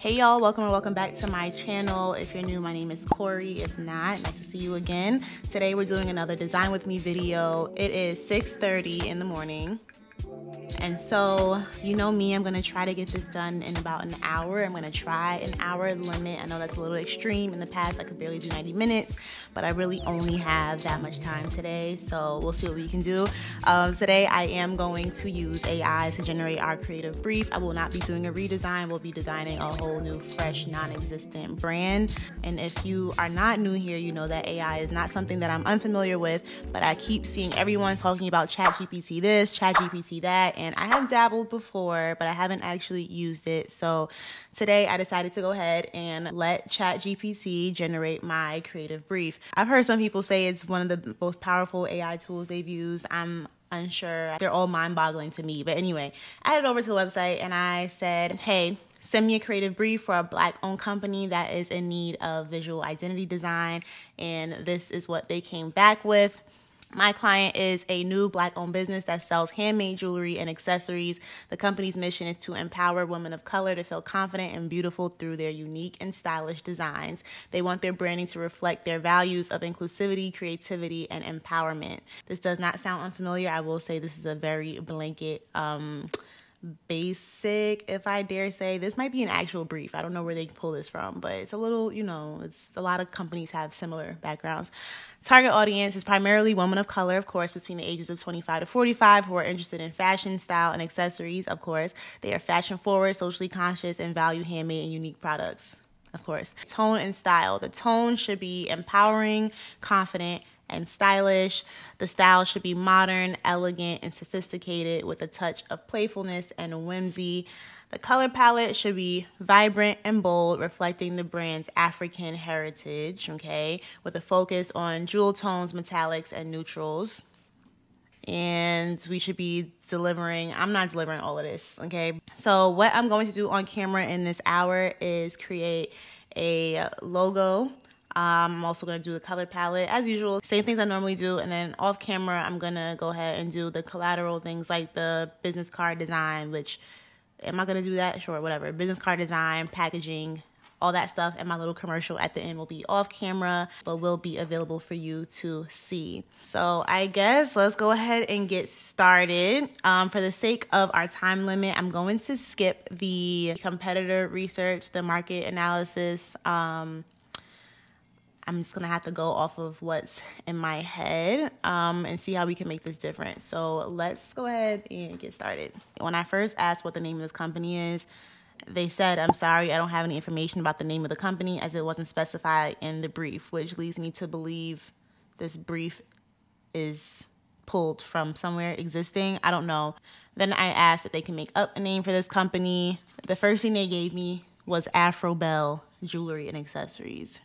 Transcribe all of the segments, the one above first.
Hey y'all, welcome or welcome back to my channel. If you're new, my name is Corey. If not, nice to see you again. Today we're doing another design with me video. It is 6:30 in the morning. And so, you know me, I'm gonna try to get this done in about an hour. I'm gonna try an hour limit. I know that's a little extreme. In the past, I could barely do 90 minutes, but I really only have that much time today. So we'll see what we can do. Today, I am going to use AI to generate our creative brief. I will not be doing a redesign. We'll be designing a whole new, fresh, non-existent brand. And if you are not new here, you know that AI is not something that I'm unfamiliar with, but I keep seeing everyone talking about ChatGPT this, ChatGPT that, and I have dabbled before, but I haven't actually used it. So today I decided to go ahead and let ChatGPT generate my creative brief. I've heard some people say it's one of the most powerful AI tools they've used. I'm unsure. They're all mind-boggling to me. But anyway, I headed over to the website and I said, hey, send me a creative brief for a Black-owned company that is in need of visual identity design. And this is what they came back with. My client is a new Black-owned business that sells handmade jewelry and accessories. The company's mission is to empower women of color to feel confident and beautiful through their unique and stylish designs. They want their branding to reflect their values of inclusivity, creativity, and empowerment. This does not sound unfamiliar. I will say this is a very blanket, basic, if I dare say. This might be an actual brief. I don't know where they pull this from, but it's a little, you know, it's a lot of companies have similar backgrounds. Target audience is primarily women of color, of course, between the ages of 25 to 45 who are interested in fashion, style, and accessories, of course. They are fashion forward, socially conscious, and value handmade and unique products, of course. Tone and style. The tone should be empowering, confident, and stylish. The style should be modern, elegant, and sophisticated with a touch of playfulness and whimsy. The color palette should be vibrant and bold, reflecting the brand's African heritage, okay, with a focus on jewel tones, metallics, and neutrals. And we should be delivering, I'm not delivering all of this, okay? So what I'm going to do on camera in this hour is create a logo. I'm also going to do the color palette as usual, same things I normally do. And then off camera, I'm going to go ahead and do the collateral things like the business card design, which, am I going to do that? Sure, whatever. Business card design, packaging, all that stuff. And my little commercial at the end will be off camera, but will be available for you to see. So I guess let's go ahead and get started. For the sake of our time limit, I'm going to skip the competitor research, the market analysis. I'm just going to have to go off of what's in my head and see how we can make this different. So let's go ahead and get started. When I first asked what the name of this company is, they said, I'm sorry, I don't have any information about the name of the company as it wasn't specified in the brief, which leads me to believe this brief is pulled from somewhere existing. I don't know. Then I asked if they can make up a name for this company. The first thing they gave me was Afro Bell Jewelry and Accessories.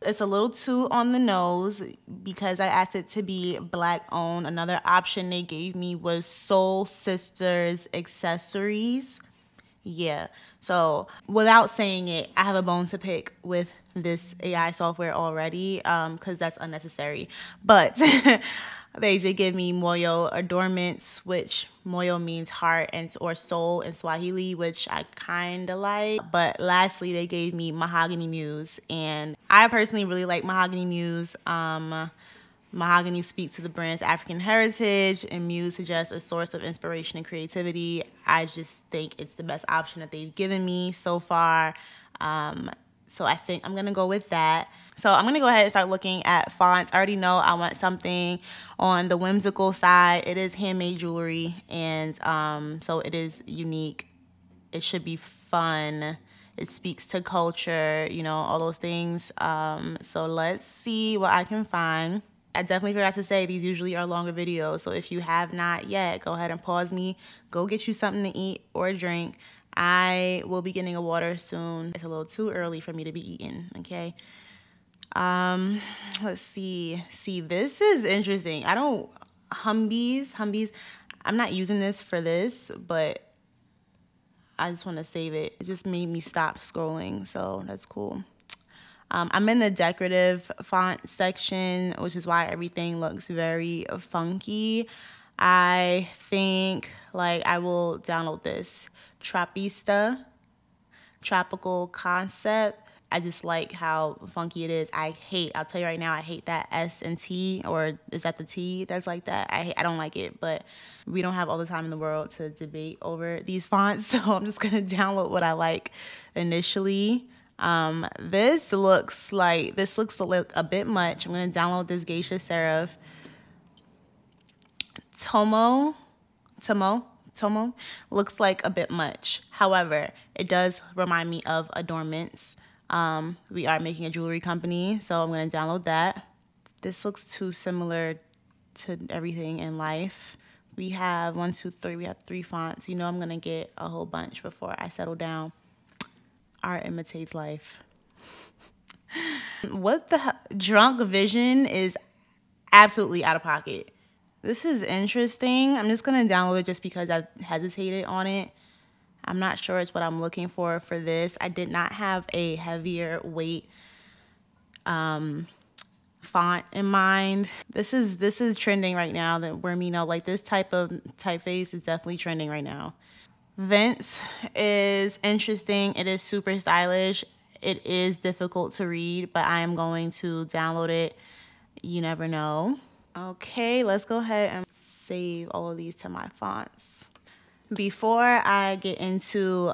It's a little too on the nose because I asked it to be Black-owned. Another option they gave me was Soul Sisters Accessories. Yeah, so without saying it, I have a bone to pick with this AI software already because that's unnecessary. But they did give me Moyo Adornments, which Moyo means heart and or soul in Swahili, which I kind of like. But lastly, they gave me Mahogany Muse, and I personally really like Mahogany Muse. Mahogany speaks to the brand's African heritage, and Muse suggests a source of inspiration and creativity. I just think it's the best option that they've given me so far. So I think I'm going to go with that. So I'm going to go ahead and start looking at fonts. I already know I want something on the whimsical side. It is handmade jewelry, and so it is unique. It should be fun. It speaks to culture, you know, all those things. So let's see what I can find. I definitely forgot to say these usually are longer videos. So if you have not yet, go ahead and pause me. Go get you something to eat or drink. I will be getting a water soon. It's a little too early for me to be eating, okay? Let's see. See, this is interesting. Humbees. I'm not using this for this, but I just want to save it. It just made me stop scrolling, so that's cool. I'm in the decorative font section, which is why everything looks very funky. I think, like, I will download this. Trapista. tropical concept. I just like how funky it is. I'll tell you right now, I hate that S and T, or is that the T that's like that? I don't like it, but we don't have all the time in the world to debate over these fonts, so I'm just gonna download what I like initially. This looks a bit much. I'm gonna download this Geisha Serif. Tomo looks like a bit much. However, it does remind me of adornments. We are making a jewelry company, so I'm going to download that. This looks too similar to everything in life. We have 1, 2, 3. We have 3 fonts. You know I'm going to get a whole bunch before I settle down. Art imitates life. What the Drunk Vision is absolutely out of pocket. This is interesting. I'm just going to download it just because I hesitated on it. I'm not sure it's what I'm looking for this. I did not have a heavier weight font in mind. This is trending right now. That where me know like this type of typeface is definitely trending right now. Vince is interesting. It is super stylish. It is difficult to read, but I am going to download it. You never know. Okay, let's go ahead and save all of these to my fonts. Before I get into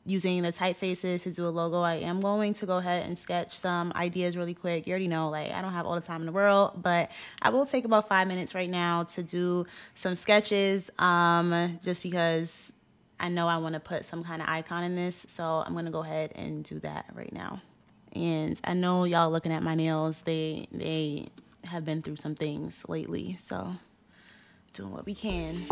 using the typefaces to do a logo, I am going to go ahead and sketch some ideas really quick. You already know, like, I don't have all the time in the world, but I will take about 5 minutes right now to do some sketches, just because I know I want to put some kind of icon in this, so I'm going to go ahead and do that right now. And I know y'all looking at my nails, they have been through some things lately, so doing what we can.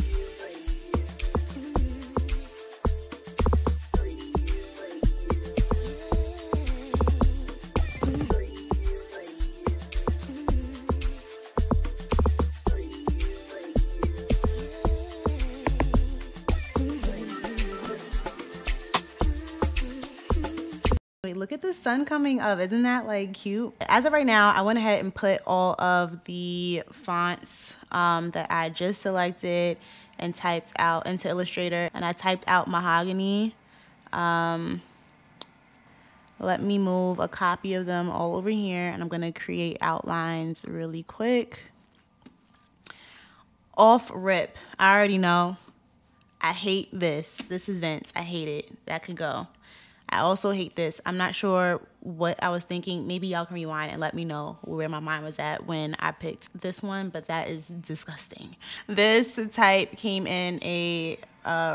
Wait, look at the sun coming up. Isn't that like cute? As of right now, I went ahead and put all of the fonts that I just selected and typed out into Illustrator, and I typed out mahogany. Let me move a copy of them all over here, and I'm gonna create outlines really quick. Off rip, I already know. I hate this. This is Vince. I hate it. That could go. I also hate this. I'm not sure what I was thinking. Maybe y'all can rewind and let me know where my mind was at when I picked this one, but that is disgusting. This type came in a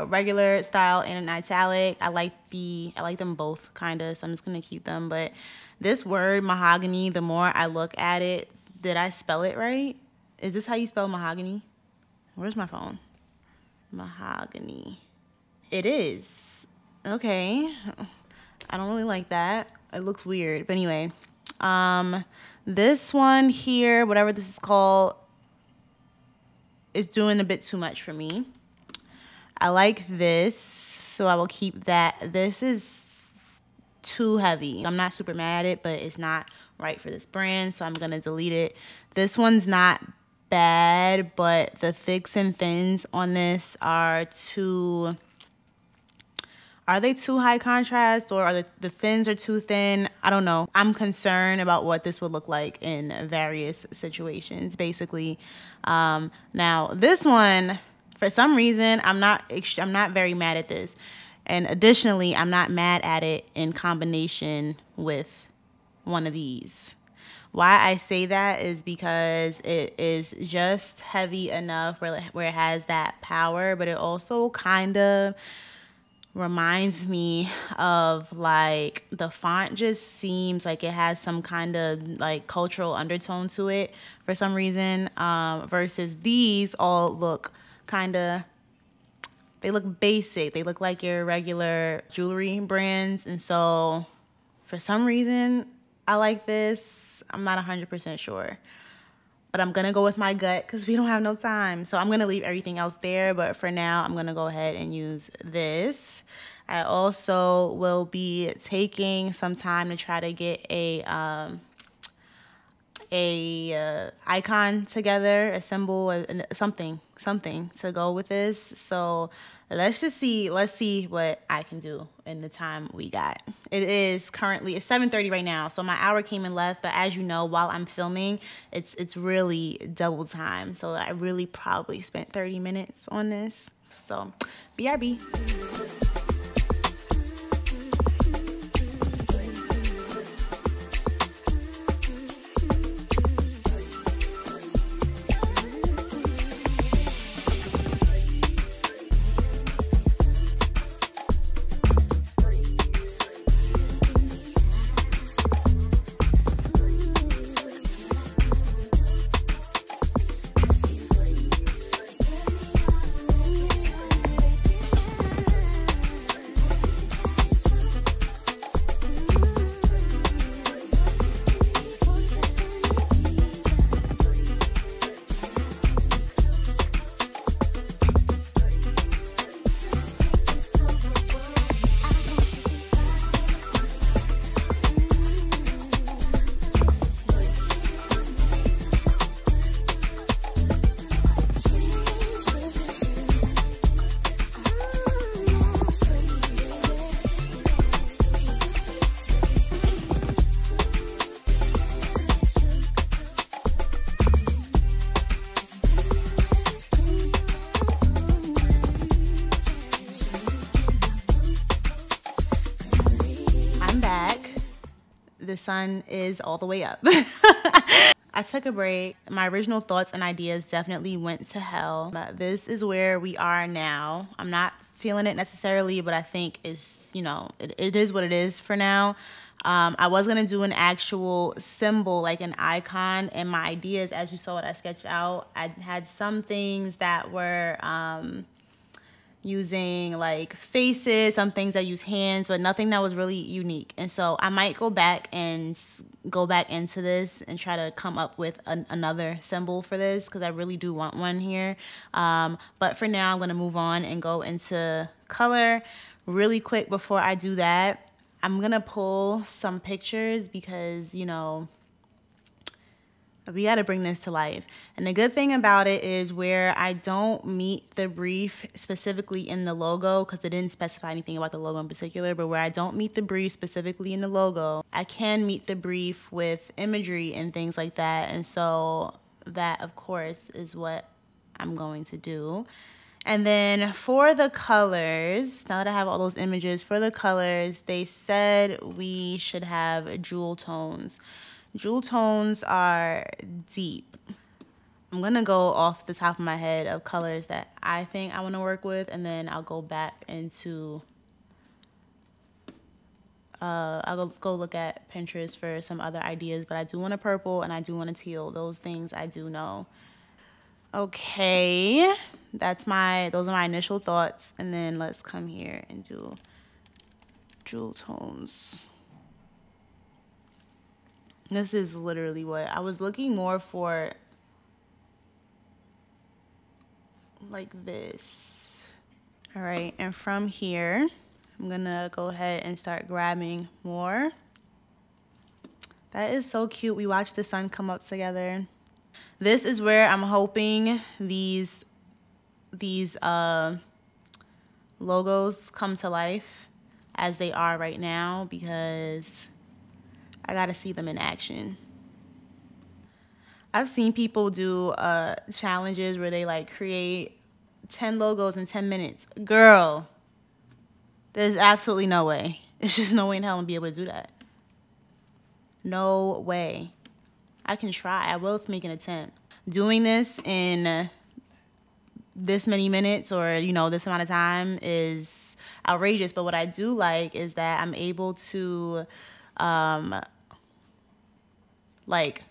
regular style and an italic. I like them both kind of, so I'm just gonna keep them. But this word mahogany, the more I look at it, did I spell it right? Is this how you spell mahogany? Where's my phone? Mahogany. It is. Okay. I don't really like that. It looks weird. But anyway, this one here, whatever this is called, is doing a bit too much for me. I like this, so I will keep that. This is too heavy. I'm not super mad at it, but it's not right for this brand, so I'm going to delete it. This one's not bad, but the thicks and thins on this are too... Are they too high contrast, or are the thins are too thin? I don't know. I'm concerned about what this would look like in various situations, basically. Now, this one, for some reason, I'm not very mad at this. And additionally, I'm not mad at it in combination with one of these. Why I say that is because it is just heavy enough where it has that power, but it also kind of reminds me of, like, the font just seems like it has some kind of like cultural undertone to it for some reason, versus these all look kind of, they look basic. They look like your regular jewelry brands, and so for some reason I like this. I'm not 100% sure, but I'm gonna go with my gut because we don't have no time. So I'm gonna leave everything else there, but for now I'm gonna go ahead and use this. I also will be taking some time to try to get a icon together, a symbol, something to go with this. So let's see what I can do in the time we got. It's 7:30 right now, so my hour came and left, but as you know, while I'm filming, it's really double time. So I really probably spent 30 minutes on this. So BRB. The sun is all the way up. I took a break. My original thoughts and ideas definitely went to hell. This is where we are now. I'm not feeling it necessarily, but I think it's, you know, it is what it is for now. I was gonna do an actual symbol, like an icon, and my ideas, as you saw what I sketched out, I had some things that were using like faces, some things that use hands, but nothing that was really unique. And so I might go back into this and try to come up with another symbol for this, because I really do want one here. But for now, I'm going to move on and go into color. Really quick before I do that, I'm going to pull some pictures because, you know, we got to bring this to life. And the good thing about it is where I don't meet the brief specifically in the logo, because it didn't specify anything about the logo in particular, but where I don't meet the brief specifically in the logo, I can meet the brief with imagery and things like that. And so that, of course, is what I'm going to do. And then for the colors, now that I have all those images, for the colors, they said we should have jewel tones. Jewel tones are deep. I'm going to go off the top of my head of colors that I think I want to work with, and then I'll go back into, I'll go look at Pinterest for some other ideas, but I do want a purple and I do want a teal. Those things I do know. Okay, those are my initial thoughts, and then let's come here and do jewel tones. This is literally what I was looking more for, like this. All right, and from here, I'm gonna go ahead and start grabbing more. That is so cute. We watched the sun come up together. This is where I'm hoping these logos come to life as they are right now, because I gotta see them in action. I've seen people do challenges where they like create 10 logos in 10 minutes. Girl, there's absolutely no way. It's just no way in hell I'm gonna be able to do that. No way. I can try. I will make an attempt. Doing this in this many minutes, or, you know, this amount of time is outrageous. But what I do like is that I'm able to like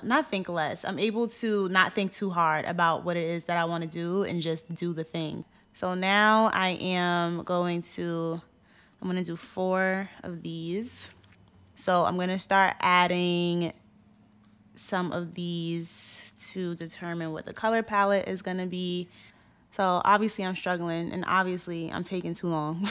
not think less. I'm able to not think too hard about what it is that I want to do and just do the thing. So now I'm going to do 4 of these. So I'm going to start adding some of these to determine what the color palette is going to be. So obviously I'm struggling, and obviously I'm taking too long.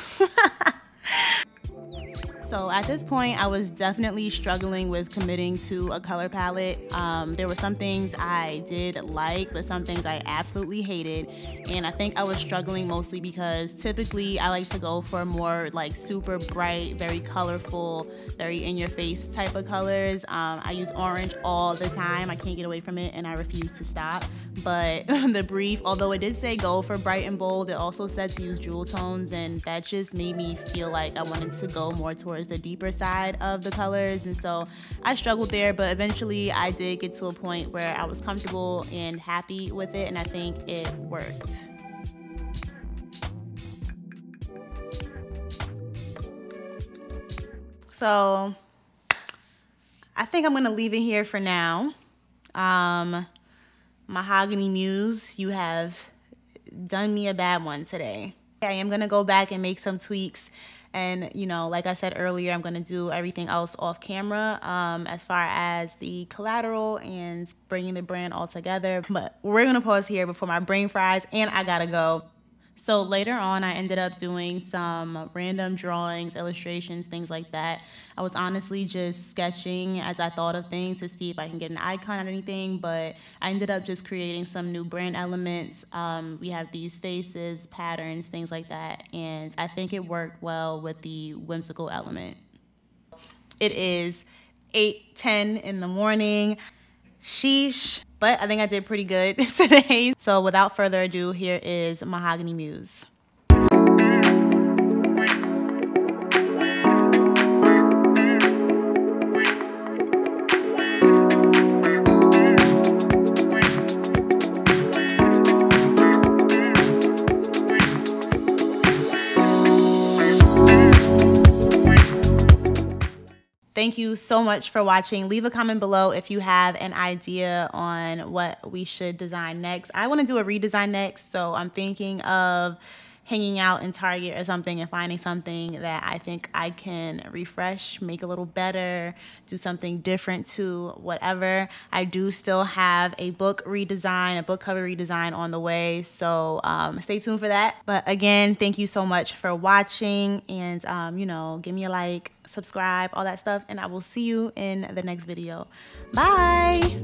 So at this point, I was definitely struggling with committing to a color palette. There were some things I did like, but some things I absolutely hated. And I think I was struggling mostly because typically I like to go for more like super bright, very colorful, very in-your-face type of colors. I use orange all the time. I can't get away from it and I refuse to stop. But the brief, although it did say go for bright and bold, it also said to use jewel tones, and that just made me feel like I wanted to go more towards the deeper side of the colors. And so I struggled there, but eventually I did get to a point where I was comfortable and happy with it, and I think it worked. So I think I'm gonna leave it here for now. Mahogany Muse, you have done me a bad one today. I am gonna go back and make some tweaks, and you know, like I said earlier, I'm gonna do everything else off camera as far as the collateral and bringing the brand all together. But we're gonna pause here before my brain fries and I gotta go. So later on, I ended up doing some random drawings, illustrations, things like that. I was honestly just sketching as I thought of things to see if I can get an icon or anything, but I ended up just creating some new brand elements. We have these faces, patterns, things like that, and I think it worked well with the whimsical element. It is 8:10 in the morning. Sheesh. But I think I did pretty good today. So without further ado, here is Mahogany Muse. Thank you so much for watching. Leave a comment below if you have an idea on what we should design next. I want to do a redesign next, so I'm thinking of hanging out in Target or something and finding something that I think I can refresh, make a little better, do something different to whatever. I do still have a book redesign, a book cover redesign on the way, so stay tuned for that. But again, thank you so much for watching, and you know, give me a like, subscribe, all that stuff, and I will see you in the next video. Bye!